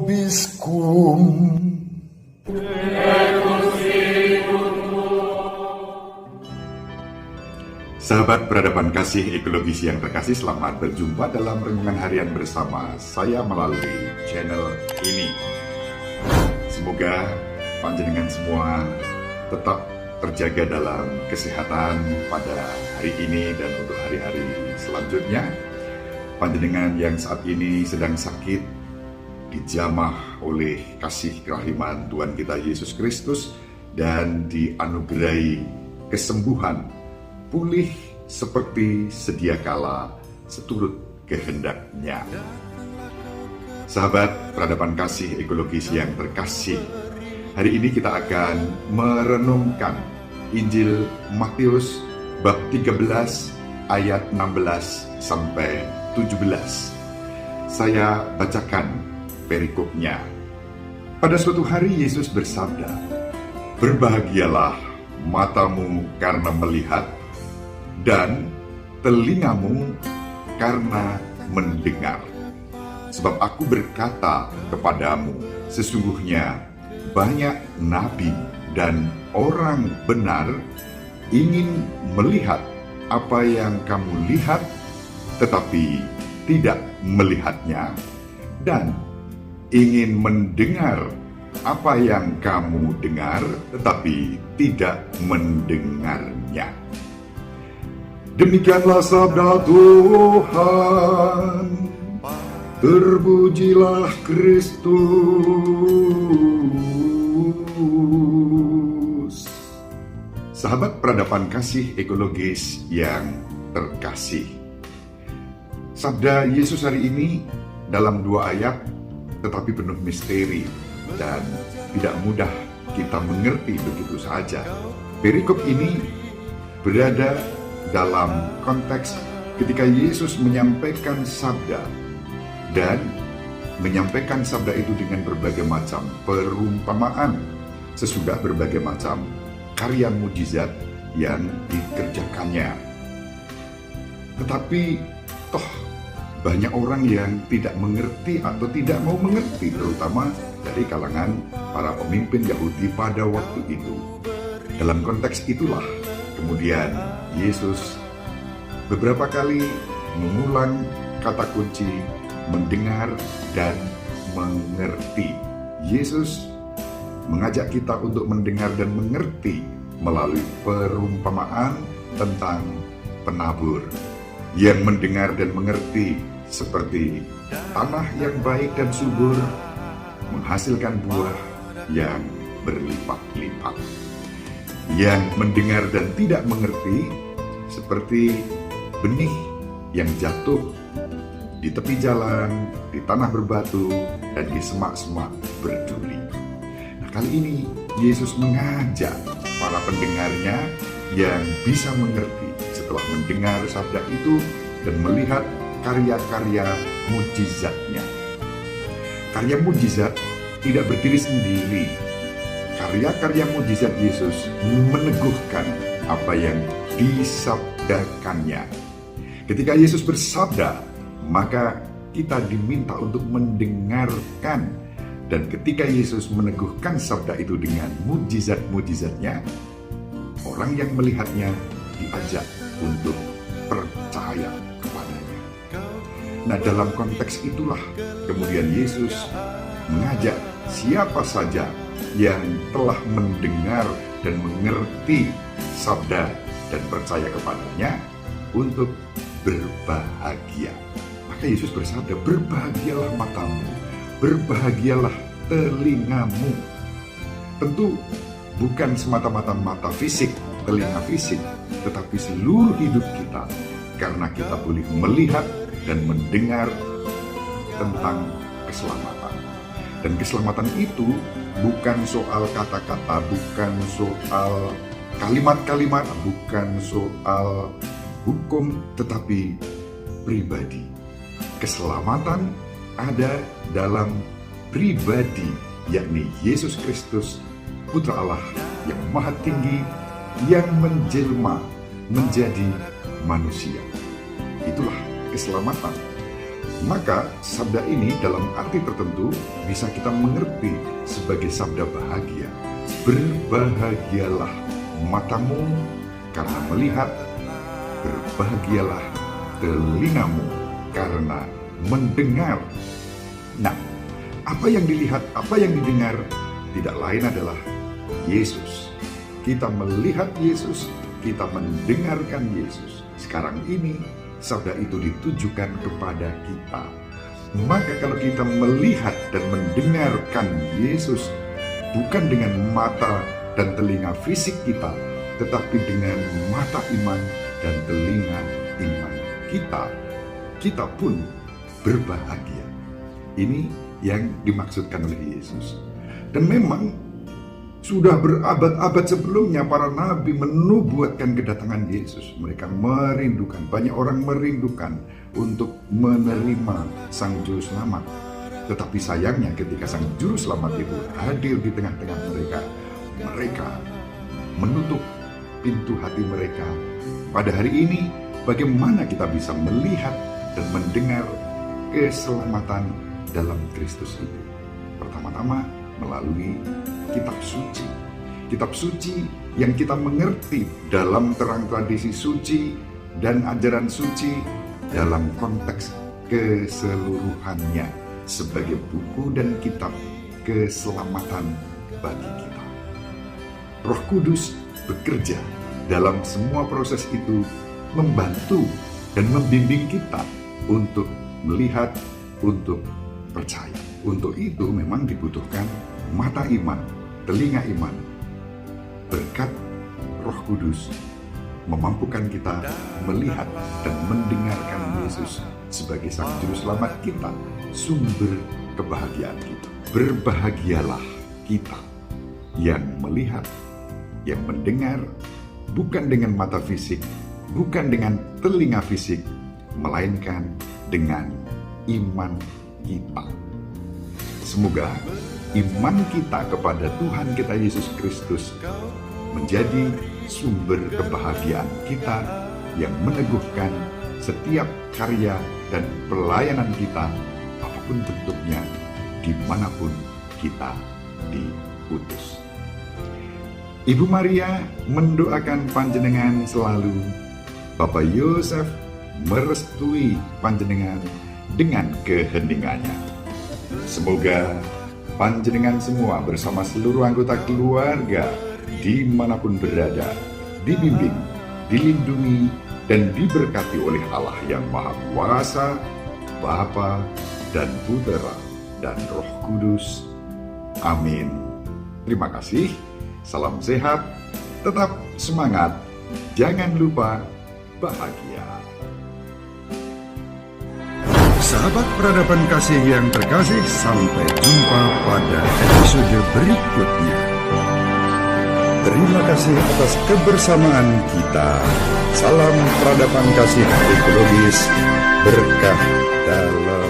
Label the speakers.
Speaker 1: vobiscum.
Speaker 2: Sahabat peradaban kasih ekologis yang terkasih, selamat berjumpa dalam renungan harian bersama saya melalui channel ini. Semoga panjenengan semua tetap terjaga dalam kesehatan pada hari ini dan untuk hari-hari selanjutnya. Panjenengan yang saat ini sedang sakit dijamah oleh kasih kerahiman Tuhan kita Yesus Kristus dan dianugerahi kesembuhan, pulih seperti sedia kala seturut kehendaknya. Sahabat peradaban kasih ekologis yang terkasih, hari ini kita akan merenungkan Injil Matius bab 13 ayat 16 sampai 17. Saya bacakan perikopnya. Pada suatu hari Yesus bersabda, "Berbahagialah matamu karena melihat dan telingamu karena mendengar. Sebab aku berkata kepadamu, sesungguhnya banyak nabi dan orang benar ingin melihat apa yang kamu lihat, tetapi tidak melihatnya, dan ingin mendengar apa yang kamu dengar, tetapi tidak mendengarnya." Demikianlah sabda Tuhan. Terpujilah Kristus. Sahabat peradaban kasih ekologis yang terkasih, sabda Yesus hari ini dalam 2 ayat tetapi penuh misteri dan tidak mudah kita mengerti begitu saja. Perikop ini berada dalam konteks ketika Yesus menyampaikan sabda dan menyampaikan sabda itu dengan berbagai macam perumpamaan sesudah berbagai macam karya mujizat yang dikerjakannya. Tetapi toh banyak orang yang tidak mengerti atau tidak mau mengerti, terutama dari kalangan para pemimpin Yahudi pada waktu itu. Dalam konteks itulah kemudian Yesus beberapa kali mengulang kata kunci mendengar dan mengerti. Yesus mengajak kita untuk mendengar dan mengerti melalui perumpamaan tentang penabur. Yang mendengar dan mengerti seperti tanah yang baik dan subur menghasilkan buah yang berlipat-lipat. Yang mendengar dan tidak mengerti seperti benih yang jatuh di tepi jalan, di tanah berbatu, dan di semak-semak berduri. Nah, kali ini Yesus mengajak para pendengarnya yang bisa mengerti setelah mendengar sabda itu dan melihat karya-karya mujizatnya. Karya mujizat tidak berdiri sendiri. Karya-karya mujizat Yesus meneguhkan apa yang disabdakannya. Ketika Yesus bersabda, maka kita diminta untuk mendengarkan. Dan ketika Yesus meneguhkan sabda itu dengan mujizat-mujizatnya, orang yang melihatnya diajak untuk percaya kepadanya. Nah, dalam konteks itulah kemudian Yesus mengajak siapa saja yang telah mendengar dan mengerti sabda dan percaya kepadanya untuk berbahagia. Maka Yesus bersabda, "Berbahagialah matamu, berbahagialah telingamu." Tentu bukan semata-mata mata fisik, telinga fisik, tetapi seluruh hidup kita, karena kita boleh melihat dan mendengar tentang keselamatan. Dan keselamatan itu bukan soal kata-kata, bukan soal kalimat-kalimat, bukan soal hukum, tetapi pribadi. Keselamatan ada dalam pribadi, yakni Yesus Kristus, Putra Allah yang Maha Tinggi, yang menjelma menjadi manusia. Itulah keselamatan. Maka sabda ini dalam arti tertentu bisa kita mengerti sebagai sabda bahagia. Berbahagialah matamu karena melihat, berbahagialah telingamu karena mendengar. Nah, apa yang dilihat, apa yang didengar tidak lain adalah Yesus. Kita melihat Yesus, kita mendengarkan Yesus. Sekarang ini sabda itu ditujukan kepada kita. Maka kalau kita melihat dan mendengarkan Yesus bukan dengan mata dan telinga fisik kita, tetapi dengan mata iman dan telinga iman kita pun berbahagia. Ini yang dimaksudkan oleh Yesus. Dan memang sudah berabad-abad sebelumnya para nabi menubuatkan kedatangan Yesus. Mereka merindukan, banyak orang merindukan untuk menerima Sang Juru Selamat. Tetapi sayangnya ketika Sang Juru Selamat itu hadir di tengah-tengah mereka, mereka menutup pintu hati mereka. Pada hari ini, bagaimana kita bisa melihat dan mendengar keselamatan dalam Kristus itu? Pertama-tama melalui kitab suci. Kitab suci yang kita mengerti dalam terang tradisi suci dan ajaran suci dalam konteks keseluruhannya sebagai buku dan kitab keselamatan bagi kita. Roh Kudus bekerja dalam semua proses itu, membantu dan membimbing kita untuk melihat, untuk percaya. Untuk itu memang dibutuhkan mata iman, telinga iman. Berkat Roh Kudus memampukan kita melihat dan mendengarkan Yesus sebagai Sang Juru Selamat kita, sumber kebahagiaan kita. Berbahagialah kita yang melihat, yang mendengar, bukan dengan mata fisik, bukan dengan telinga fisik, melainkan dengan iman kita. Semoga iman kita kepada Tuhan kita Yesus Kristus menjadi sumber kebahagiaan kita yang meneguhkan setiap karya dan pelayanan kita, apapun bentuknya, dimanapun kita diutus. Ibu Maria mendoakan panjenengan selalu. Bapak Yosef merestui panjenengan dengan keheningannya. Semoga panjenengan semua bersama seluruh anggota keluarga dimanapun berada, dibimbing, dilindungi, dan diberkati oleh Allah yang Maha Kuasa, Bapa dan Putera dan Roh Kudus. Amin. Terima kasih. Salam sehat, tetap semangat, jangan lupa bahagia. Sahabat peradaban kasih yang terkasih, sampai jumpa pada episode berikutnya. Terima kasih atas kebersamaan kita. Salam peradaban kasih ekologis, berkah dalam